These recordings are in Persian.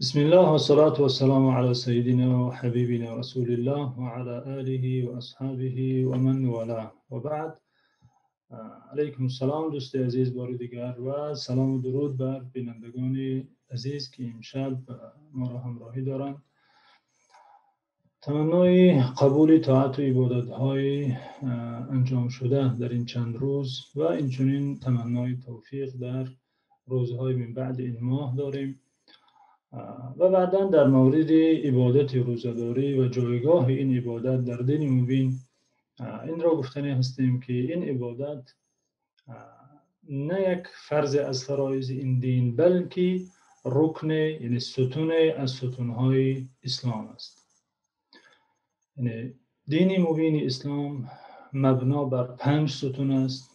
بسم الله والصلاة والسلام على سيدنا وحبيبنا رسول الله وعلى آله وأصحابه ومن والاه وبعد. علیکم السلام دوست عزیز بار دیگر و سلام و درود بر بینندگان عزیز که امشب ما را همراهی دارند. تمنای قبول طاعت و عبادت های انجام شده در این چند روز و اینچنین تمنای توفیق در روزهای من بعد این ماه داریم و بعدا در مورد عبادت روزداری و جایگاه این عبادت در دین مبین این را گفتنی هستیم که این عبادت نه یک فرض از فرایض این دین بلکه رکن، یعنی ستون از ستونهای اسلام است. یعنی دین مبین اسلام مبنا بر 5 ستون است.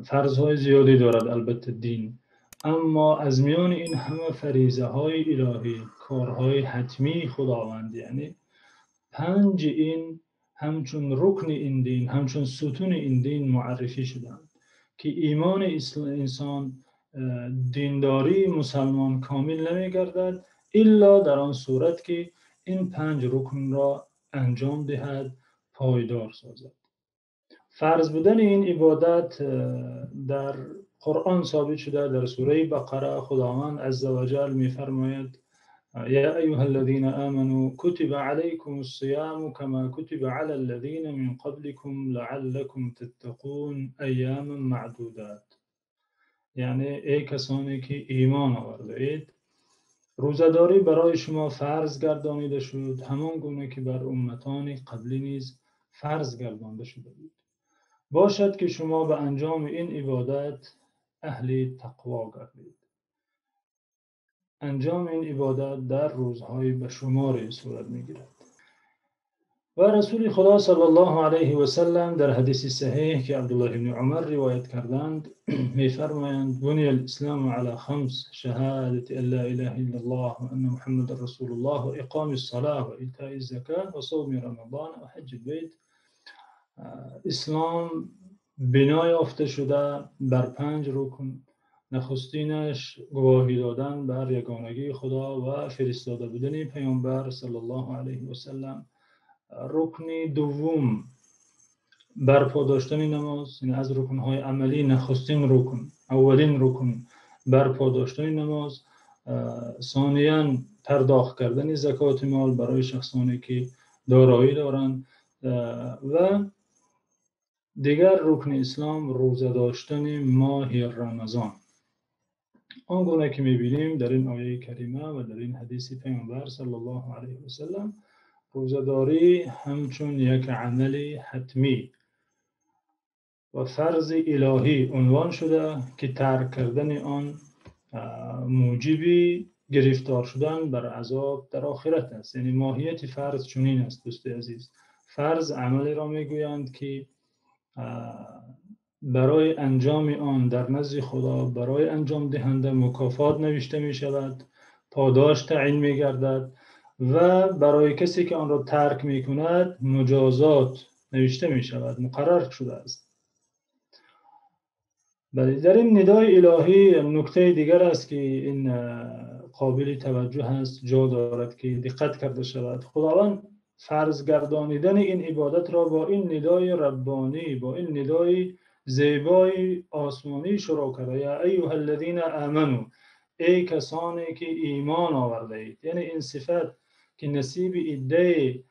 فرضهای زیادی دارد البته دین، اما از میان این همه فریضه های الهی، کارهای حتمی خداوند، یعنی 5 این همچون رکن این دین، همچون ستون این دین معرفی شدند که ایمان انسان، دینداری مسلمان کامل نمی گردد الا در آن صورت که این 5 رکن را انجام دهد، پایدار سازد. فرض بودن این عبادت در قرآن ثابت شده. در سوره بقره خداوند عزوجل می‌فرماید: یا ایها الذین آمنوا کتب علیکم الصیام کما کتب علی الذین من قبلکم لعلکم تتقون ایاما معدودات. یعنی ای کسانی که ایمان آورده اید، روزداری برای شما فرض گردانیده شد همان گونه که بر امتان قبلی نیز فرض گردانده شده بود، باشد که شما به انجام این عبادت اهل تقوا گردید. انجام این عبادت در روزهای به شماری صورت میگیرد. و رسول خدا صلی الله علیه و سلم در حدیث صحیح که عبدالله بن عمر روایت کردند می‌فرمایند: بنی الاسلام علی 5: شهادت ان لا اله الا الله و ان محمد رسول الله و اقام الصلاه و ایتاء الزکات و صوم رمضان و حج البیت. اسلام بنا یافته شده بر 5 رکن. نخستینش گواهی دادن بر یگانگی خدا و فرستاده بودن پیامبر صلی الله علیه و سلم. رکن دوم برپا داشتن نماز، یعنی از رکن‌های عملی نخستین رکن، اولین رکن برپا داشتن نماز. ثانیاً پرداخت کردن زکات مال برای شخصانی که دارایی دارند و دیگر رکن اسلام روزه داشتن ماه رمضان. آنگونه که می‌بینیم در این آیه کریمه و در این حدیث پیامبر صلی الله علیه و سلم، روزداری همچون یک عمل حتمی و فرض الهی عنوان شده که ترک کردن آن موجب گرفتار شدن بر عذاب در آخرت است. یعنی ماهیت فرض چنین است دوست عزیز. فرض عملی را میگویند که برای انجام آن در نزد خدا برای انجام دهنده مکافات نوشته می شود، پاداش تعیین می گردد و برای کسی که آن را ترک می کند مجازات نوشته می شود، مقرر شده است. بله، در این ندای الهی نکته دیگر است که این قابل توجه است، جا دارد که دقت کرده شود. خداوند فرض گردانیدن این عبادت را با این ندای ربانی، با این ندای زیبای آسمانی شروع کرده: یا ایها الذین آمنوا، ای کسانی که ایمان آورده اید. یعنی این صفت که نصیب عده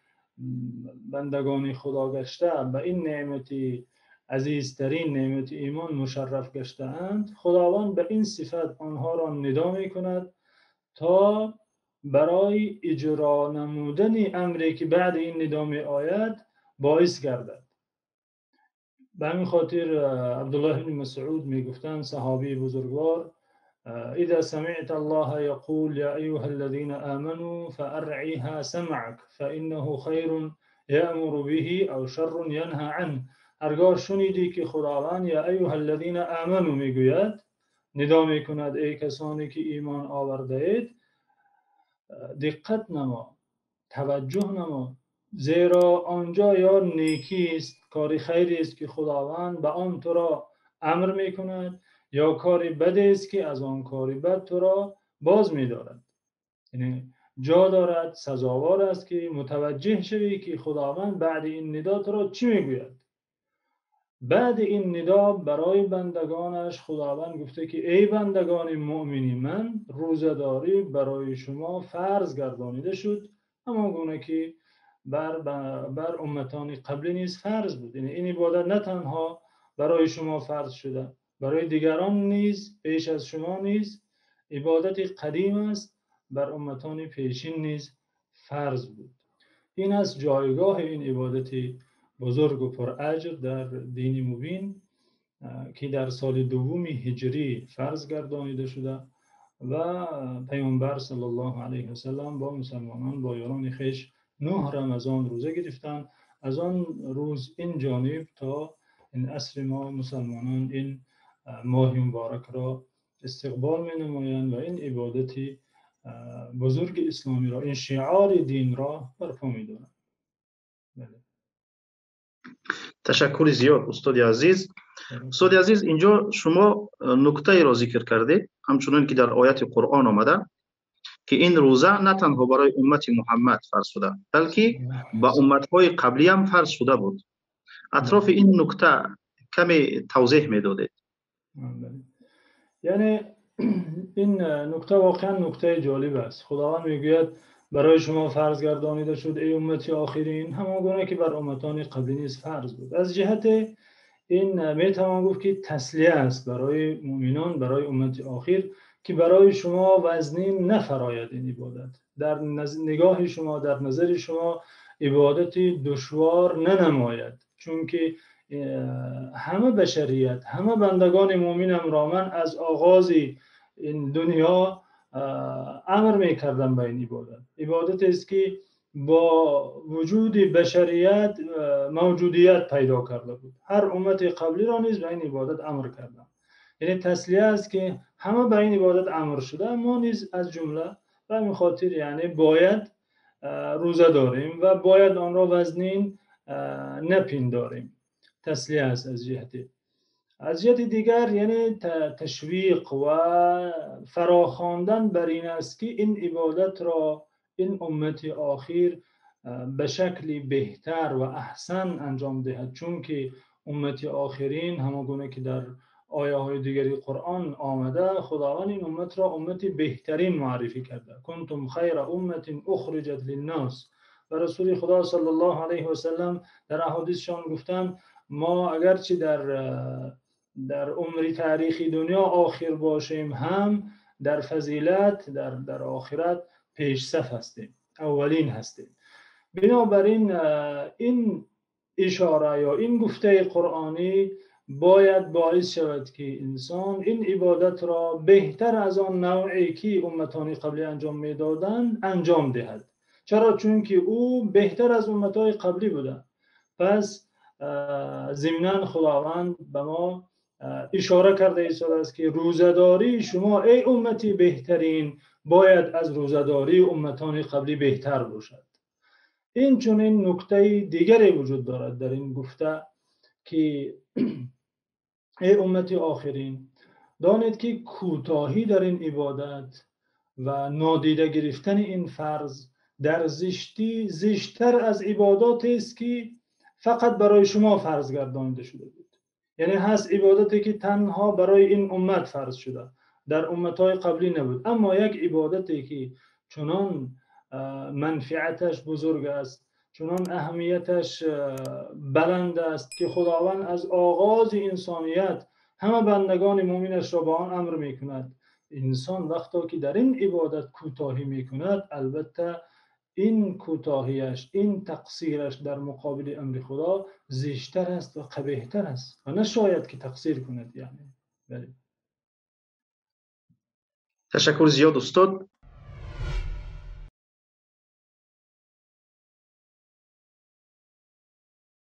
بندگان خدا گشته، به این نعمتی عزیزترین نعمت ایمان مشرف گشته اند، خداوند به این صفت آنها را ندا می کند تا برای اجرا نمودن امری که بعد این ندا می آید باعث گردد. به همین خاطر عبدالله بن مسعود می گفتند، صحابی بزرگوار: اذا سمعت الله يقول يا ايها الذين آمنوا فارعها سمعك فانه خير يأمر به او شر ينهى عنه. هرگاه شنیدی که خداوند یا ایها الذین آمنوا میگوید، ندا میکند ای کسانی که ایمان آورده اید، دقت نما، توجه نما، زیرا آنجا یا نیکی است، کار خیری است که خداوند به آن تو را امر میکند، یا کار بدی است که از آن کار بد تو را باز می‌دارد. یعنی جا دارد، سزاوار است که متوجه شوی که خداوند بعد این ندا تو را چی میگوید. بعد این ندا برای بندگانش خداوند گفته که ای بندگان مؤمنی من، روزه‌داری برای شما فرض گردانیده شد، همان گونه که بر امتان قبلی نیز فرض بود. یعنی این عبادت نه تنها برای شما فرض شده، برای دیگران نیز پیش از شما نیز عبادت قدیم است، بر امتان پیشین نیز فرض بود. این از جایگاه این عبادت بزرگ و پراجر در دین مبین که در سال دوم هجری فرض گردانیده شده و پیامبر صلی الله علیه و سلم با مسلمانان با یاران خویش 9 رمضان روزه گرفتند. از آن روز این جانب تا این عصر ما مسلمانان این ماه مبارک را استقبال می نمایند و این عبادت بزرگ اسلامی را، این شعار دین را برپا می دارند. تشکر زیاد استاد عزیز. استاد عزیز، اینجا شما نکته را ذکر کردید، همچنان که در آیت قرآن آمده که این روزه نه تنها برای امت محمد فرض شده بلکه با امت‌های قبلی هم فرض شده بود. اطراف این نکته کمی توضیح میدادید. یعنی این نکته واقعا نکته جالب است. خداوند میگوید برای شما فرض گردانیده شد ای امتی آخرین، همان گونه که بر امتان قبلی نیز فرض بود. از جهت این میتوان گفت که تسلیه است برای مؤمنان، برای امت آخر که برای شما وزنین نفراید این عبادت. در نگاه شما، در نظر شما عبادت دشوار ننماید، چون که همه بشریت، همه بندگان مؤمن امرامن از آغاز این دنیا امر میکردن به این عبادت. عبادت است که با وجود بشریت موجودیت پیدا کرده بود. هر امت قبلی را نیز به این عبادت امر کردن. یعنی تسلیه است که همه به این عبادت امر شده، ما نیز از جمله به این خاطر یعنی باید روزه داریم و باید آن را وزنین نپنداریم. تسلیه است از جهت دیگر یعنی تشویق و فراخواندن بر این است که این عبادت را این امت آخر به شکل بهتر و احسن انجام دهد، چون که امت آخرین همانگونه که در آیه های دیگری قرآن آمده، خداوند این امت را امت بهترین معرفی کرده. کنتم خیر امت اخرجت للناس. و رسول خدا صلی الله علیه و سلم در احادیثشان گفتند ما اگرچه در عمر تاریخی دنیا آخر باشیم هم در فضیلت در آخرت پیش صف هستیم، اولین هستیم. بنابراین این اشاره یا این گفته قرآنی باید باعث شود که انسان این عبادت را بهتر از آن نوعی که امتان قبلی انجام میدادند انجام دهد. چرا؟ چون که او بهتر از امتهای قبلی بوده. پس ضمناً خداوند به ما اشاره کرده ایستاده است که روزه‌داری شما ای امتی بهترین باید از روزه‌داری امتان قبلی بهتر باشد. این چنین نکته دیگری وجود دارد در این گفته که ای امتی آخرین، دانید که کوتاهی در این عبادت و نادیده گرفتن این فرض در زشتر از عبادات است که فقط برای شما فرض گردانیده شده بود. یعنی هست عبادتی که تنها برای این امت فرض شده، در امتهای قبلی نبود. اما یک عبادتی که چنان منفعتش بزرگ است، چنان اهمیتش بلند است که خداوند از آغاز انسانیت همه بندگان مؤمنش را به آن امر می کند. انسان وقتی که در این عبادت کوتاهی می کند، البته این کوتاهیش، این تقصیرش در مقابل امر خدا زشتر است و قبیحتر است و نشاید که تقصیر کند. یعنی بله. تشکر زیاد استاد.